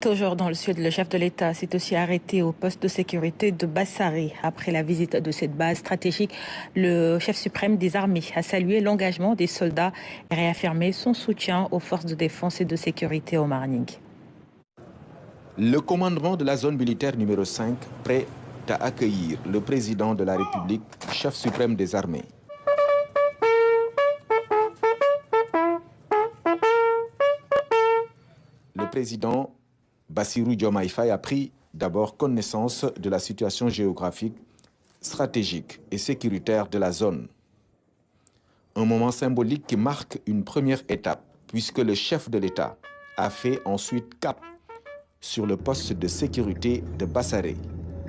Toujours dans le sud, le chef de l'État s'est aussi arrêté au poste de sécurité de Bassaré. Après la visite de cette base stratégique, le chef suprême des armées a salué l'engagement des soldats et réaffirmé son soutien aux forces de défense et de sécurité au Marningui. Le commandement de la zone militaire numéro 5, prêt à accueillir le président de la République, chef suprême des armées. Le président Bassirou Diomaye Faye a pris d'abord connaissance de la situation géographique, stratégique et sécuritaire de la zone. Un moment symbolique qui marque une première étape, puisque le chef de l'État a fait ensuite cap sur le poste de sécurité de Bassaré,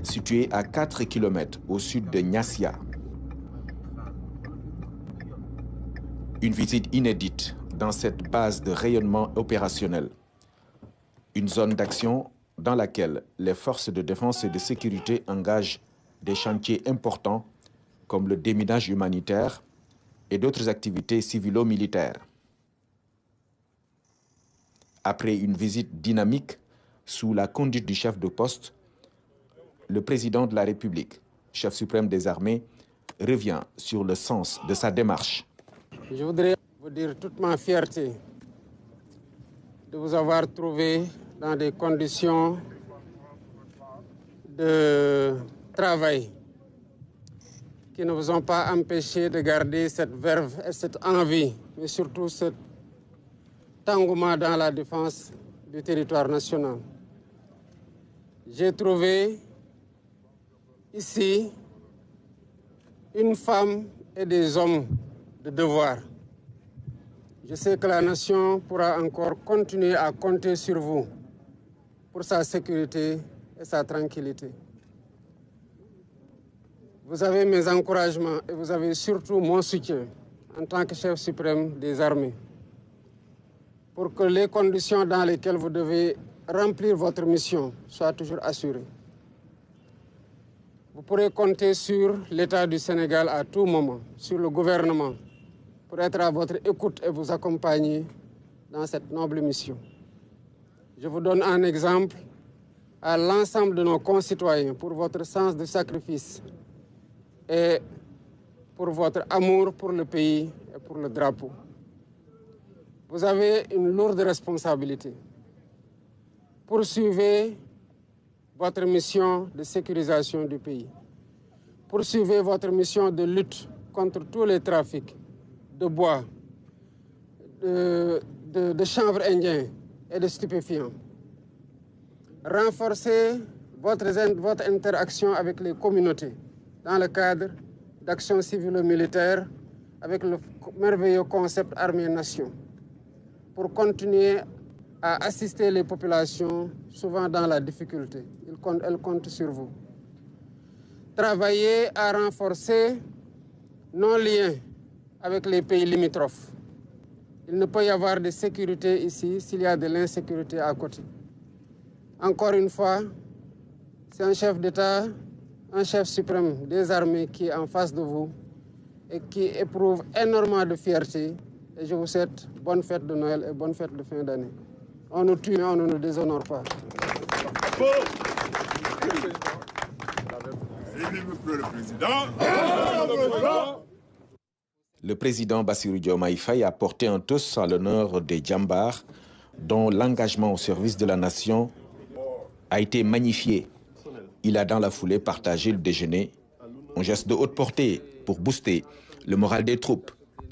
situé à 4 km au sud de Niassia. Une visite inédite dans cette base de rayonnement opérationnel. Une zone d'action dans laquelle les forces de défense et de sécurité engagent des chantiers importants comme le déminage humanitaire et d'autres activités civilo-militaires. Après une visite dynamique sous la conduite du chef de poste, le président de la République, chef suprême des armées, revient sur le sens de sa démarche. Je voudrais vous dire toute ma fierté de vous avoir trouvé dans des conditions de travail qui ne vous ont pas empêché de garder cette verve et cette envie, mais surtout cet engouement dans la défense du territoire national. J'ai trouvé ici une femme et des hommes de devoir. Je sais que la nation pourra encore continuer à compter sur vous pour sa sécurité et sa tranquillité. Vous avez mes encouragements et vous avez surtout mon soutien en tant que chef suprême des armées pour que les conditions dans lesquelles vous devez remplir votre mission soient toujours assurées. Vous pourrez compter sur l'État du Sénégal à tout moment, sur le gouvernement, pour être à votre écoute et vous accompagner dans cette noble mission. Je vous donne un exemple à l'ensemble de nos concitoyens pour votre sens de sacrifice et pour votre amour pour le pays et pour le drapeau. Vous avez une lourde responsabilité. Poursuivez votre mission de sécurisation du pays. Poursuivez votre mission de lutte contre tous les trafics de bois, de chanvre indien et de stupéfiants. Renforcez votre interaction avec les communautés dans le cadre d'actions civilo-militaires avec le merveilleux concept Armée-Nation pour continuer à assister les populations souvent dans la difficulté. Elles comptent sur vous. Travaillez à renforcer nos liens avec les pays limitrophes. Il ne peut y avoir de sécurité ici s'il y a de l'insécurité à côté. Encore une fois, c'est un chef d'État, un chef suprême des armées qui est en face de vous et qui éprouve énormément de fierté. Et je vous souhaite bonne fête de Noël et bonne fête de fin d'année. On nous tue, mais on ne nous déshonore pas. Le président Bassirou Diomaye Faye a porté un toast à l'honneur des Djambars, dont l'engagement au service de la nation a été magnifié. Il a dans la foulée partagé le déjeuner, un geste de haute portée pour booster le moral des troupes.